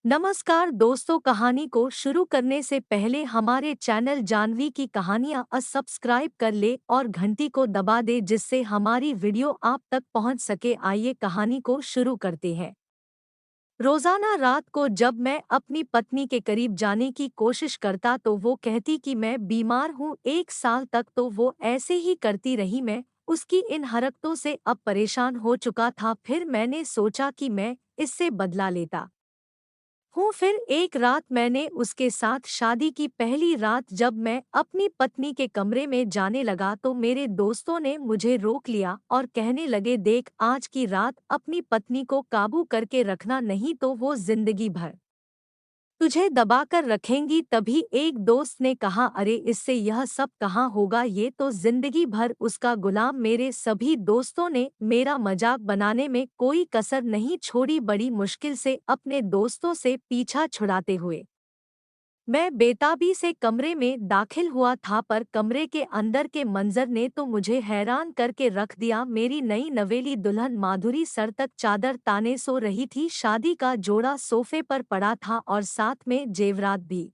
नमस्कार दोस्तों, कहानी को शुरू करने से पहले हमारे चैनल जानवी की कहानियाँ सब्सक्राइब कर ले और घंटी को दबा दे जिससे हमारी वीडियो आप तक पहुंच सके। आइए कहानी को शुरू करते हैं। रोजाना रात को जब मैं अपनी पत्नी के करीब जाने की कोशिश करता तो वो कहती कि मैं बीमार हूँ। 1 साल तक तो वो ऐसे ही करती रही। मैं उसकी इन हरकतों से अब परेशान हो चुका था। फिर मैंने सोचा कि मैं इससे बदला लेता हूँ। फिर एक रात मैंने उसके साथ शादी की पहली रात जब मैं अपनी पत्नी के कमरे में जाने लगा तो मेरे दोस्तों ने मुझे रोक लिया और कहने लगे, देख, आज की रात अपनी पत्नी को काबू करके रखना, नहीं तो वो जिंदगी भर तुझे दबाकर रखेंगी। तभी एक दोस्त ने कहा, अरे इससे यह सब कहाँ होगा, ये तो जिंदगी भर उसका गुलाम। मेरे सभी दोस्तों ने मेरा मजाक बनाने में कोई कसर नहीं छोड़ी। बड़ी मुश्किल से अपने दोस्तों से पीछा छुड़ाते हुए मैं बेताबी से कमरे में दाखिल हुआ था, पर कमरे के अंदर के मंजर ने तो मुझे हैरान करके रख दिया। मेरी नई नवेली दुल्हन माधुरी सर तक चादर ताने सो रही थी। शादी का जोड़ा सोफे पर पड़ा था और साथ में जेवरात भी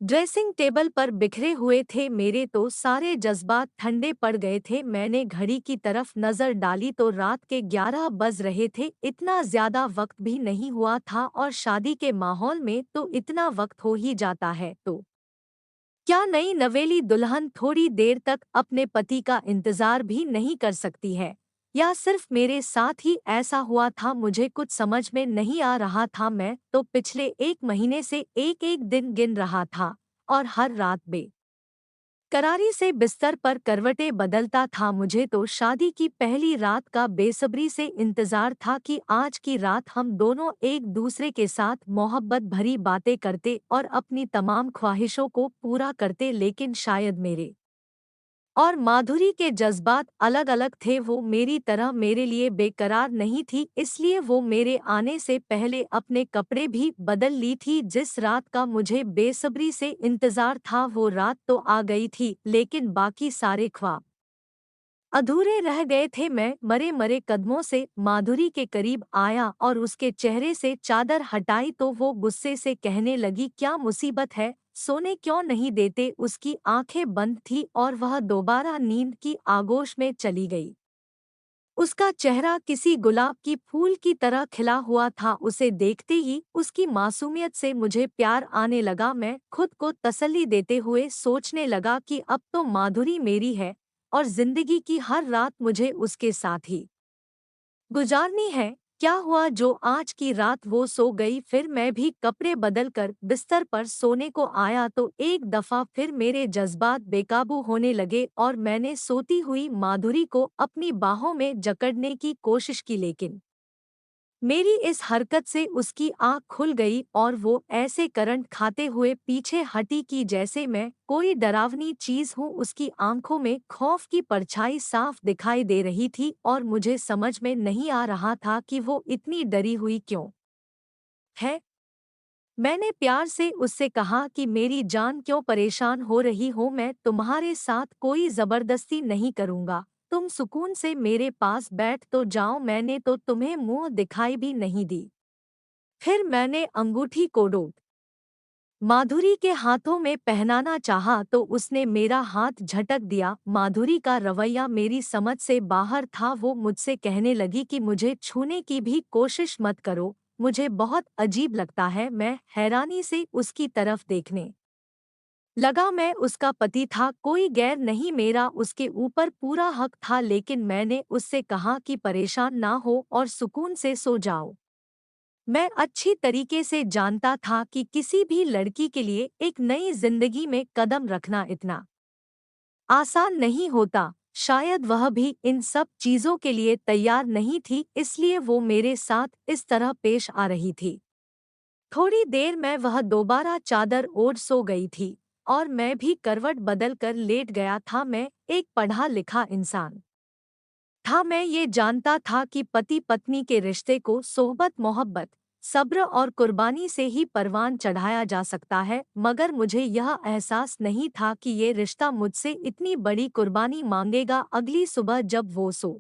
ड्रेसिंग टेबल पर बिखरे हुए थे। मेरे तो सारे जज्बात ठंडे पड़ गए थे। मैंने घड़ी की तरफ नजर डाली तो रात के 11 बज रहे थे। इतना ज्यादा वक्त भी नहीं हुआ था और शादी के माहौल में तो इतना वक्त हो ही जाता है। तो क्या नई नवेली दुल्हन थोड़ी देर तक अपने पति का इंतजार भी नहीं कर सकती है, या सिर्फ मेरे साथ ही ऐसा हुआ था? मुझे कुछ समझ में नहीं आ रहा था। मैं तो पिछले 1 महीने से एक एक दिन गिन रहा था और हर रात करारी से बिस्तर पर करवटें बदलता था। मुझे तो शादी की पहली रात का बेसब्री से इंतजार था कि आज की रात हम दोनों एक दूसरे के साथ मोहब्बत भरी बातें करते और अपनी तमाम ख्वाहिशों को पूरा करते। लेकिन शायद मेरे और माधुरी के जज्बात अलग अलग थे। वो मेरी तरह मेरे लिए बेकरार नहीं थी, इसलिए वो मेरे आने से पहले अपने कपड़े भी बदल ली थी। जिस रात का मुझे बेसब्री से इंतजार था वो रात तो आ गई थी, लेकिन बाकी सारे ख्वाब अधूरे रह गए थे। मैं मरे मरे कदमों से माधुरी के करीब आया और उसके चेहरे से चादर हटाई तो वो गुस्से से कहने लगी, क्या मुसीबत है, सोने क्यों नहीं देते? उसकी आंखें बंद थी और वह दोबारा नींद की आगोश में चली गई। उसका चेहरा किसी गुलाब की फूल की तरह खिला हुआ था। उसे देखते ही उसकी मासूमियत से मुझे प्यार आने लगा। मैं खुद को तसल्ली देते हुए सोचने लगा कि अब तो माधुरी मेरी है और जिंदगी की हर रात मुझे उसके साथ ही गुजारनी है। क्या हुआ जो आज की रात वो सो गई। फिर मैं भी कपड़े बदलकर बिस्तर पर सोने को आया तो एक दफा फिर मेरे जज्बात बेकाबू होने लगे और मैंने सोती हुई माधुरी को अपनी बाहों में जकड़ने की कोशिश की, लेकिन मेरी इस हरकत से उसकी आंख खुल गई और वो ऐसे करंट खाते हुए पीछे हटी कि जैसे मैं कोई डरावनी चीज हूँ। उसकी आंखों में खौफ की परछाई साफ दिखाई दे रही थी और मुझे समझ में नहीं आ रहा था कि वो इतनी डरी हुई क्यों है। मैंने प्यार से उससे कहा कि मेरी जान, क्यों परेशान हो रही हो, मैं तुम्हारे साथ कोई जबरदस्ती नहीं करूँगा, तुम सुकून से मेरे पास बैठ तो जाओ। मैंने तो तुम्हें मुंह दिखाई भी नहीं दी। फिर मैंने अंगूठी को डोट माधुरी के हाथों में पहनाना चाहा तो उसने मेरा हाथ झटक दिया। माधुरी का रवैया मेरी समझ से बाहर था। वो मुझसे कहने लगी कि मुझे छूने की भी कोशिश मत करो, मुझे बहुत अजीब लगता है। मैं हैरानी से उसकी तरफ देखने लगा। मैं उसका पति था, कोई गैर नहीं, मेरा उसके ऊपर पूरा हक था। लेकिन मैंने उससे कहा कि परेशान ना हो और सुकून से सो जाओ। मैं अच्छी तरीके से जानता था कि किसी भी लड़की के लिए एक नई जिंदगी में कदम रखना इतना आसान नहीं होता। शायद वह भी इन सब चीजों के लिए तैयार नहीं थी, इसलिए वो मेरे साथ इस तरह पेश आ रही थी। थोड़ी देर में वह दोबारा चादर ओढ़ सो गई थी और मैं भी करवट बदल कर लेट गया था। मैं एक पढ़ा लिखा इंसान था। मैं ये जानता था कि पति पत्नी के रिश्ते को सोहबत, मोहब्बत, सब्र और कुर्बानी से ही परवान चढ़ाया जा सकता है, मगर मुझे यह एहसास नहीं था कि ये रिश्ता मुझसे इतनी बड़ी कुर्बानी मांगेगा। अगली सुबह जब वो सो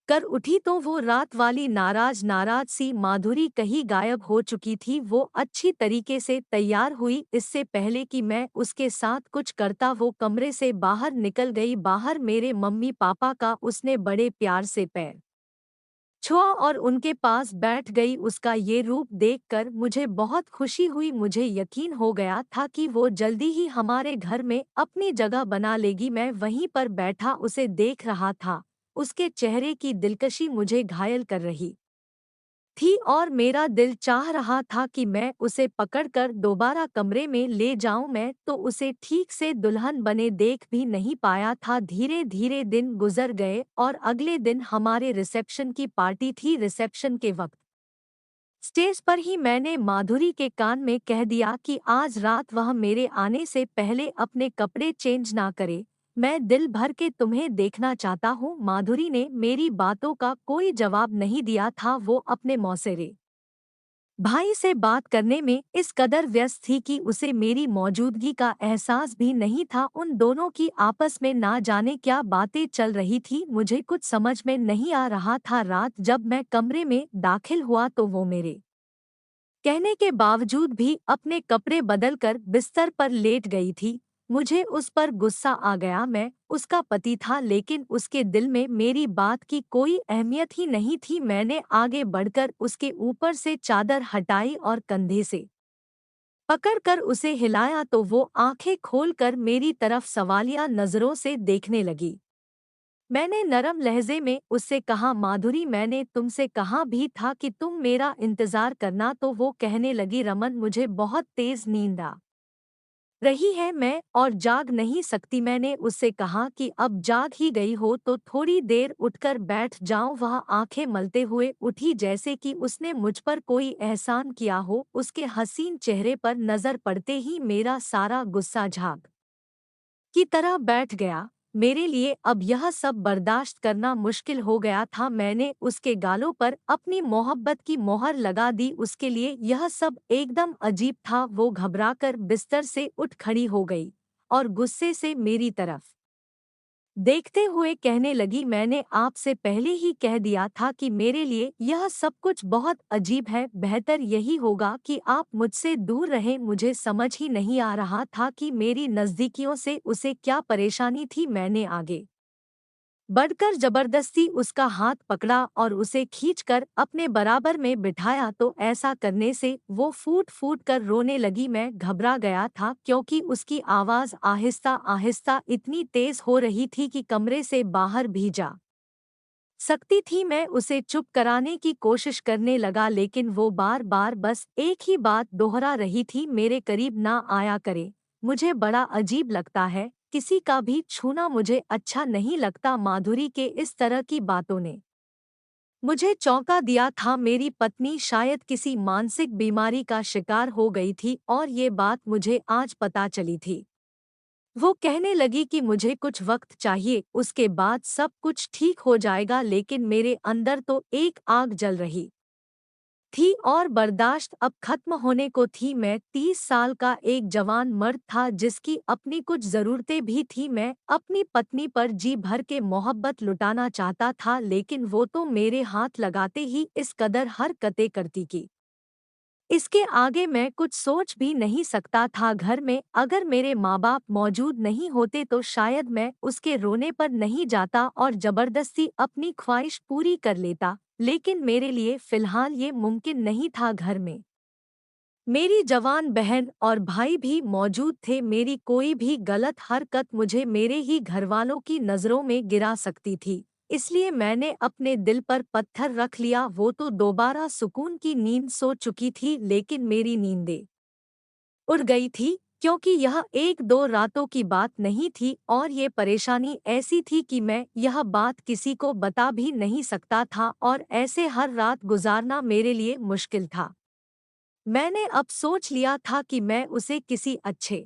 कर उठी तो वो रात वाली नाराज नाराज सी माधुरी कहीं गायब हो चुकी थी। वो अच्छी तरीके से तैयार हुई इससे पहले कि मैं उसके साथ कुछ करता वो कमरे से बाहर निकल गई। बाहर मेरे मम्मी पापा का उसने बड़े प्यार से पैर छुआ और उनके पास बैठ गई। उसका ये रूप देखकर मुझे बहुत खुशी हुई। मुझे यकीन हो गया था कि वो जल्दी ही हमारे घर में अपनी जगह बना लेगी। मैं वहीं पर बैठा उसे देख रहा था। उसके चेहरे की दिलकशी मुझे घायल कर रही थी और मेरा दिल चाह रहा था कि मैं उसे पकड़कर दोबारा कमरे में ले जाऊं। मैं तो उसे ठीक से दुल्हन बने देख भी नहीं पाया था। धीरे धीरे दिन गुजर गए और अगले दिन हमारे रिसेप्शन की पार्टी थी। रिसेप्शन के वक्त स्टेज पर ही मैंने माधुरी के कान में कह दिया कि आज रात वह मेरे आने से पहले अपने कपड़े चेंज ना करे। मैं दिल भर के तुम्हें देखना चाहता हूँ। माधुरी ने मेरी बातों का कोई जवाब नहीं दिया था। वो अपने मौसेरे भाई से बात करने में इस कदर व्यस्त थी कि उसे मेरी मौजूदगी का एहसास भी नहीं था। उन दोनों की आपस में ना जाने क्या बातें चल रही थी, मुझे कुछ समझ में नहीं आ रहा था। रात जब मैं कमरे में दाखिल हुआ तो वो मेरे कहने के बावजूद भी अपने कपड़े बदलकर बिस्तर पर लेट गई थी। मुझे उस पर गुस्सा आ गया। मैं उसका पति था लेकिन उसके दिल में मेरी बात की कोई अहमियत ही नहीं थी। मैंने आगे बढ़कर उसके ऊपर से चादर हटाई और कंधे से पकड़कर उसे हिलाया तो वो आंखें खोलकर मेरी तरफ सवालिया नजरों से देखने लगी। मैंने नरम लहजे में उससे कहा, माधुरी मैंने तुमसे कहा भी था कि तुम मेरा इंतजार करना। तो वो कहने लगी, रमन मुझे बहुत तेज नींद आ रही है, मैं और जाग नहीं सकती। मैंने उससे कहा कि अब जाग ही गई हो तो थोड़ी देर उठकर बैठ जाओ। वह आंखें मलते हुए उठी जैसे कि उसने मुझ पर कोई एहसान किया हो। उसके हसीन चेहरे पर नजर पड़ते ही मेरा सारा गुस्सा झाग की तरह बैठ गया। मेरे लिए अब यह सब बर्दाश्त करना मुश्किल हो गया था। मैंने उसके गालों पर अपनी मोहब्बत की मोहर लगा दी। उसके लिए यह सब एकदम अजीब था। वो घबराकर बिस्तर से उठ खड़ी हो गई और गुस्से से मेरी तरफ देखते हुए कहने लगी, मैंने आपसे पहले ही कह दिया था कि मेरे लिए यह सब कुछ बहुत अजीब है। बेहतर यही होगा कि आप मुझसे दूर रहें। मुझे समझ ही नहीं आ रहा था कि मेरी नज़दीकियों से उसे क्या परेशानी थी। मैंने आगे बढ़कर जबरदस्ती उसका हाथ पकड़ा और उसे खींचकर अपने बराबर में बिठाया तो ऐसा करने से वो फूट फूट कर रोने लगी। मैं घबरा गया था क्योंकि उसकी आवाज़ आहिस्ता आहिस्ता इतनी तेज हो रही थी कि कमरे से बाहर भी जा सकती थी। मैं उसे चुप कराने की कोशिश करने लगा लेकिन वो बार बार बस एक ही बात दोहरा रही थी, मेरे करीब ना आया करे, मुझे बड़ा अजीब लगता है, किसी का भी छूना मुझे अच्छा नहीं लगता। माधुरी के इस तरह की बातों ने मुझे चौंका दिया था। मेरी पत्नी शायद किसी मानसिक बीमारी का शिकार हो गई थी और ये बात मुझे आज पता चली थी। वो कहने लगी कि मुझे कुछ वक्त चाहिए, उसके बाद सब कुछ ठीक हो जाएगा। लेकिन मेरे अंदर तो एक आग जल रही थी और बर्दाश्त अब खत्म होने को थी। मैं 30 साल का एक जवान मर्द था जिसकी अपनी कुछ ज़रूरतें भी थी। मैं अपनी पत्नी पर जी भर के मोहब्बत लुटाना चाहता था लेकिन वो तो मेरे हाथ लगाते ही इस कदर हरकतें करती की इसके आगे मैं कुछ सोच भी नहीं सकता था। घर में अगर मेरे माँ बाप मौजूद नहीं होते तो शायद मैं उसके रोने पर नहीं जाता और जबरदस्ती अपनी ख्वाहिश पूरी कर लेता, लेकिन मेरे लिए फिलहाल ये मुमकिन नहीं था। घर में मेरी जवान बहन और भाई भी मौजूद थे। मेरी कोई भी गलत हरकत मुझे मेरे ही घरवालों की नज़रों में गिरा सकती थी, इसलिए मैंने अपने दिल पर पत्थर रख लिया। वो तो दोबारा सुकून की नींद सो चुकी थी लेकिन मेरी नींदें उड़ गई थी क्योंकि यह एक दो रातों की बात नहीं थी और ये परेशानी ऐसी थी कि मैं यह बात किसी को बता भी नहीं सकता था और ऐसे हर रात गुजारना मेरे लिए मुश्किल था। मैंने अब सोच लिया था कि मैं उसे किसी अच्छे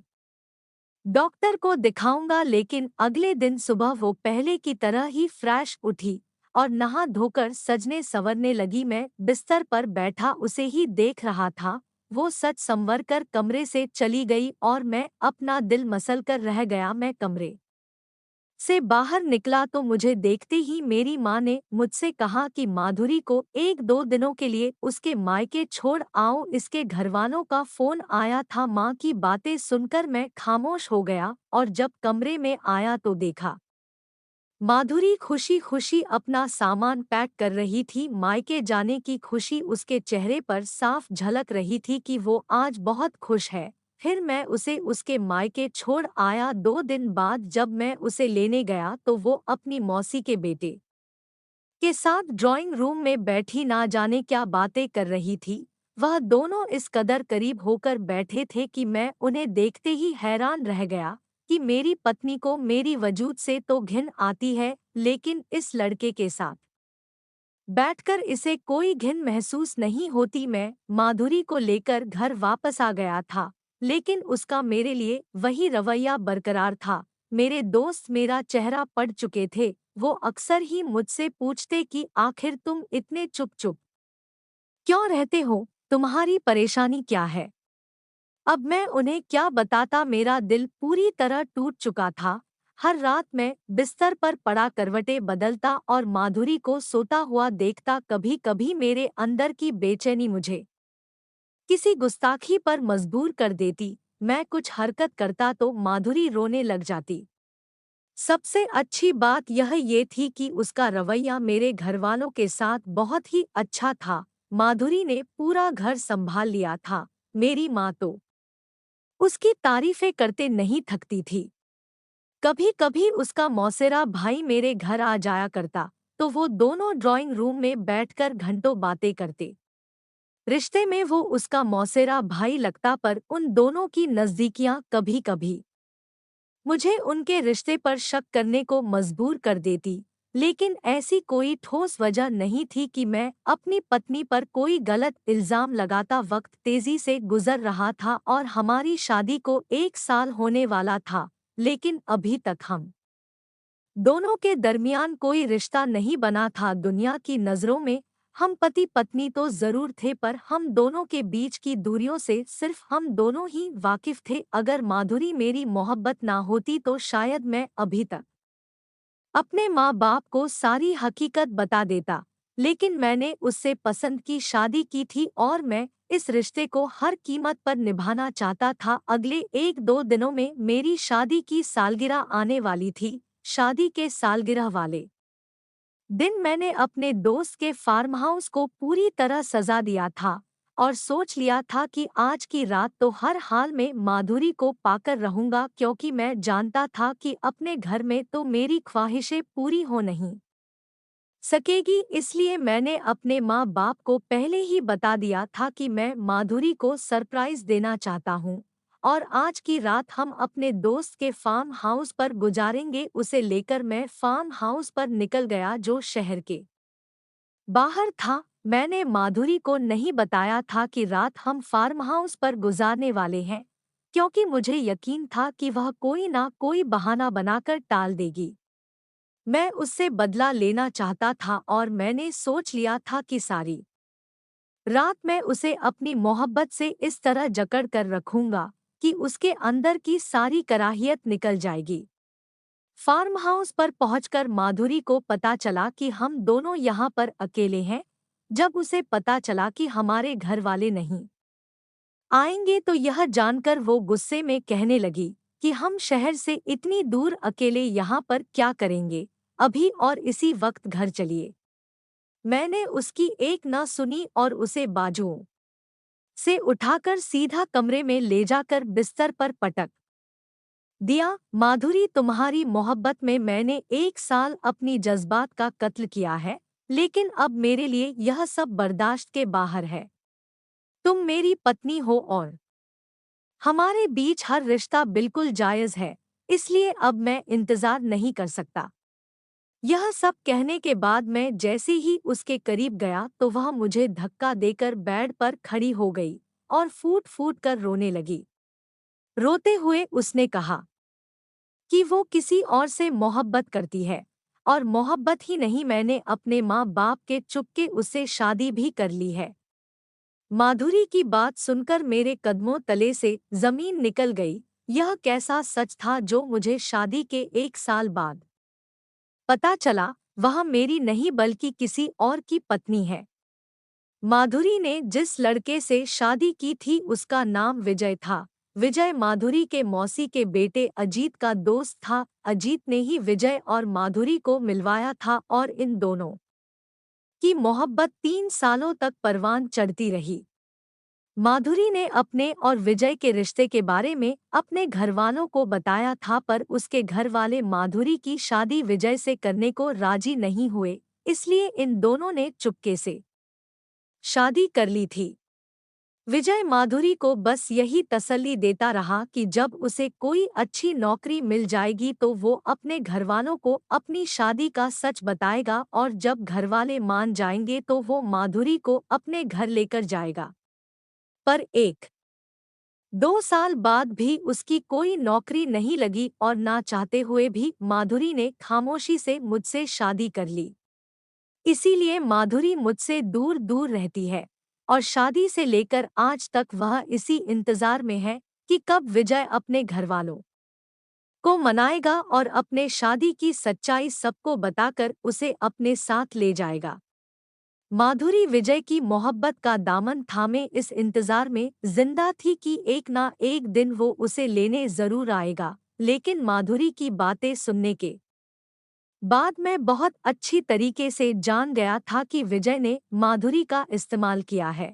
डॉक्टर को दिखाऊंगा। लेकिन अगले दिन सुबह वो पहले की तरह ही फ्रेश उठी और नहा धोकर सजने संवरने लगी। मैं बिस्तर पर बैठा उसे ही देख रहा था। वो सच संवर कर कमरे से चली गई और मैं अपना दिल मसल कर रह गया। मैं कमरे से बाहर निकला तो मुझे देखते ही मेरी माँ ने मुझसे कहा कि माधुरी को 1-2 दिनों के लिए उसके मायके छोड़ आओ, इसके घरवालों का फोन आया था। माँ की बातें सुनकर मैं खामोश हो गया और जब कमरे में आया तो देखा माधुरी खुशी खुशी अपना सामान पैक कर रही थी। मायके जाने की खुशी उसके चेहरे पर साफ झलक रही थी कि वो आज बहुत खुश है। फिर मैं उसे उसके मायके छोड़ आया। 2 दिन बाद जब मैं उसे लेने गया तो वो अपनी मौसी के बेटे के साथ ड्राइंग रूम में बैठी ना जाने क्या बातें कर रही थी। वह दोनों इस कदर करीब होकर बैठे थे कि मैं उन्हें देखते ही हैरान रह गया कि मेरी पत्नी को मेरी वजूद से तो घिन आती है, लेकिन इस लड़के के साथ बैठकर इसे कोई घिन महसूस नहीं होती। मैं माधुरी को लेकर घर वापस आ गया था, लेकिन उसका मेरे लिए वही रवैया बरकरार था। मेरे दोस्त मेरा चेहरा पढ़ चुके थे। वो अक्सर ही मुझसे पूछते कि आखिर तुम इतने चुप चुप क्यों रहते हो, तुम्हारी परेशानी क्या है। अब मैं उन्हें क्या बताता, मेरा दिल पूरी तरह टूट चुका था। हर रात मैं बिस्तर पर पड़ा करवटें बदलता और माधुरी को सोता हुआ देखता। कभी कभी मेरे अंदर की बेचैनी मुझे किसी गुस्ताखी पर मजबूर कर देती। मैं कुछ हरकत करता तो माधुरी रोने लग जाती। सबसे अच्छी बात यह ये थी कि उसका रवैया मेरे घरवालों के साथ बहुत ही अच्छा था। माधुरी ने पूरा घर संभाल लिया था। मेरी माँ तो उसकी तारीफें करते नहीं थकती थी। कभी कभी उसका मौसेरा भाई मेरे घर आ जाया करता तो वो दोनों ड्राइंग रूम में बैठकर घंटों बातें करते। रिश्ते में वो उसका मौसेरा भाई लगता पर उन दोनों की नज़दीकियां कभी कभी मुझे उनके रिश्ते पर शक करने को मजबूर कर देती। लेकिन ऐसी कोई ठोस वजह नहीं थी कि मैं अपनी पत्नी पर कोई गलत इल्जाम लगाता। वक्त तेजी से गुजर रहा था और हमारी शादी को 1 साल होने वाला था, लेकिन अभी तक हम दोनों के दरमियान कोई रिश्ता नहीं बना था। दुनिया की नज़रों में हम पति पत्नी तो जरूर थे, पर हम दोनों के बीच की दूरियों से सिर्फ हम दोनों ही वाकिफ थे। अगर माधुरी मेरी मोहब्बत ना होती तो शायद मैं अभी तक अपने माँ बाप को सारी हकीकत बता देता। लेकिन मैंने उससे पसंद की शादी की थी और मैं इस रिश्ते को हर कीमत पर निभाना चाहता था। अगले 1-2 दिनों में मेरी शादी की सालगिरह आने वाली थी। शादी के सालगिरह वाले दिन मैंने अपने दोस्त के फार्म हाउस को पूरी तरह सजा दिया था और सोच लिया था कि आज की रात तो हर हाल में माधुरी को पाकर रहूंगा, क्योंकि मैं जानता था कि अपने घर में तो मेरी ख्वाहिशें पूरी हो नहीं सकेगी। इसलिए मैंने अपने माँ बाप को पहले ही बता दिया था कि मैं माधुरी को सरप्राइज देना चाहता हूँ और आज की रात हम अपने दोस्त के फार्म हाउस पर गुजारेंगे। उसे लेकर मैं फार्म हाउस पर निकल गया जो शहर के बाहर था। मैंने माधुरी को नहीं बताया था कि रात हम फार्म हाउस पर गुजारने वाले हैं, क्योंकि मुझे यकीन था कि वह कोई ना कोई बहाना बनाकर टाल देगी। मैं उससे बदला लेना चाहता था और मैंने सोच लिया था कि सारी रात मैं उसे अपनी मोहब्बत से इस तरह जकड़ कर रखूंगा कि उसके अंदर की सारी कराहियत निकल जाएगी। फार्म हाउस पर पहुंचकर माधुरी को पता चला कि हम दोनों यहाँ पर अकेले हैं। जब उसे पता चला कि हमारे घर वाले नहीं आएंगे तो यह जानकर वो गुस्से में कहने लगी कि हम शहर से इतनी दूर अकेले यहाँ पर क्या करेंगे, अभी और इसी वक्त घर चलिए। मैंने उसकी एक न सुनी और उसे बाजुओं से उठाकर सीधा कमरे में ले जाकर बिस्तर पर पटक दिया। माधुरी, तुम्हारी मोहब्बत में मैंने 1 साल अपनी जज्बात का कत्ल किया है, लेकिन अब मेरे लिए यह सब बर्दाश्त के बाहर है। तुम मेरी पत्नी हो और हमारे बीच हर रिश्ता बिल्कुल जायज़ है, इसलिए अब मैं इंतज़ार नहीं कर सकता। यह सब कहने के बाद मैं जैसे ही उसके करीब गया तो वह मुझे धक्का देकर बेड पर खड़ी हो गई और फूट फूट कर रोने लगी। रोते हुए उसने कहा कि वो किसी और से मोहब्बत करती है, और मोहब्बत ही नहीं, मैंने अपने माँ बाप के चुपके उससे शादी भी कर ली है। माधुरी की बात सुनकर मेरे कदमों तले से जमीन निकल गई। यह कैसा सच था जो मुझे शादी के 1 साल बाद पता चला वह मेरी नहीं बल्कि किसी और की पत्नी है। माधुरी ने जिस लड़के से शादी की थी उसका नाम विजय था। विजय माधुरी के मौसी के बेटे अजीत का दोस्त था। अजीत ने ही विजय और माधुरी को मिलवाया था और इन दोनों की मोहब्बत 3 सालों तक परवान चढ़ती रही। माधुरी ने अपने और विजय के रिश्ते के बारे में अपने घरवालों को बताया था, पर उसके घर वाले माधुरी की शादी विजय से करने को राजी नहीं हुए, इसलिए इन दोनों ने चुपके से शादी कर ली थी। विजय माधुरी को बस यही तसल्ली देता रहा कि जब उसे कोई अच्छी नौकरी मिल जाएगी तो वो अपने घरवालों को अपनी शादी का सच बताएगा, और जब घरवाले मान जाएंगे तो वो माधुरी को अपने घर लेकर जाएगा। पर 1-2 साल बाद भी उसकी कोई नौकरी नहीं लगी और ना चाहते हुए भी माधुरी ने खामोशी से मुझसे शादी कर ली। इसीलिए माधुरी मुझसे दूर दूर रहती है और शादी से लेकर आज तक वह इसी इंतजार में है कि कब विजय अपने घरवालों को मनाएगा और अपने शादी की सच्चाई सबको बताकर उसे अपने साथ ले जाएगा। माधुरी विजय की मोहब्बत का दामन थामे इस इंतजार में जिंदा थी कि एक ना एक दिन वो उसे लेने जरूर आएगा, लेकिन माधुरी की बातें सुनने के बाद मैं बहुत अच्छी तरीके से जान गया था कि विजय ने माधुरी का इस्तेमाल किया है।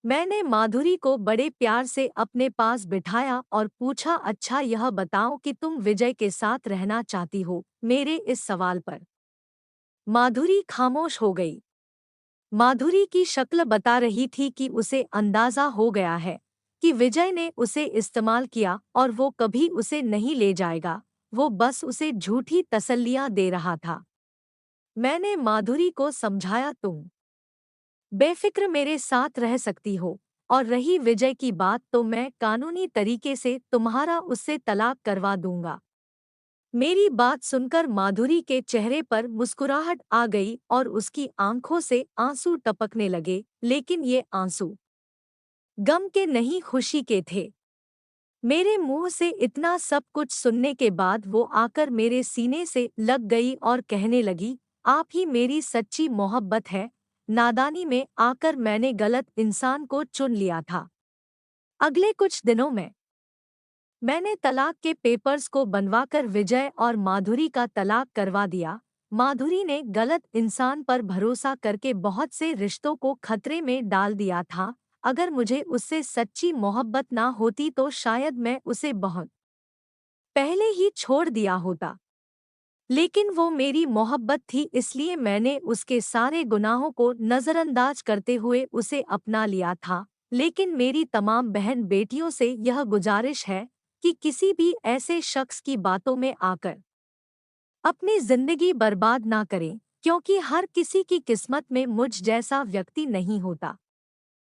मैंने माधुरी को बड़े प्यार से अपने पास बिठाया और पूछा, अच्छा यह बताओ कि तुम विजय के साथ रहना चाहती हो? मेरे इस सवाल पर माधुरी खामोश हो गई। माधुरी की शक्ल बता रही थी कि उसे अंदाजा हो गया है कि विजय ने उसे इस्तेमाल किया और वो कभी उसे नहीं ले जाएगा, वो बस उसे झूठी तसल्लियां दे रहा था। मैंने माधुरी को समझाया, तुम बेफिक्र मेरे साथ रह सकती हो, और रही विजय की बात तो मैं कानूनी तरीके से तुम्हारा उससे तलाक करवा दूंगा। मेरी बात सुनकर माधुरी के चेहरे पर मुस्कुराहट आ गई और उसकी आंखों से आंसू टपकने लगे, लेकिन ये आंसू गम के नहीं, खुशी के थे। मेरे मुंह से इतना सब कुछ सुनने के बाद वो आकर मेरे सीने से लग गई और कहने लगी, आप ही मेरी सच्ची मोहब्बत है। नादानी में आकर मैंने गलत इंसान को चुन लिया था। अगले कुछ दिनों में मैंने तलाक के पेपर्स को बनवाकर विजय और माधुरी का तलाक करवा दिया। माधुरी ने गलत इंसान पर भरोसा करके बहुत से रिश्तों को खतरे में डाल दिया था। अगर मुझे उससे सच्ची मोहब्बत ना होती तो शायद मैं उसे बहुत पहले ही छोड़ दिया होता। लेकिन वो मेरी मोहब्बत थी, इसलिए मैंने उसके सारे गुनाहों को नज़रअंदाज करते हुए उसे अपना लिया था। लेकिन मेरी तमाम बहन बेटियों से यह गुजारिश है कि किसी भी ऐसे शख्स की बातों में आकर अपनी जिंदगी बर्बाद ना करें, क्योंकि हर किसी की किस्मत में मुझ जैसा व्यक्ति नहीं होता।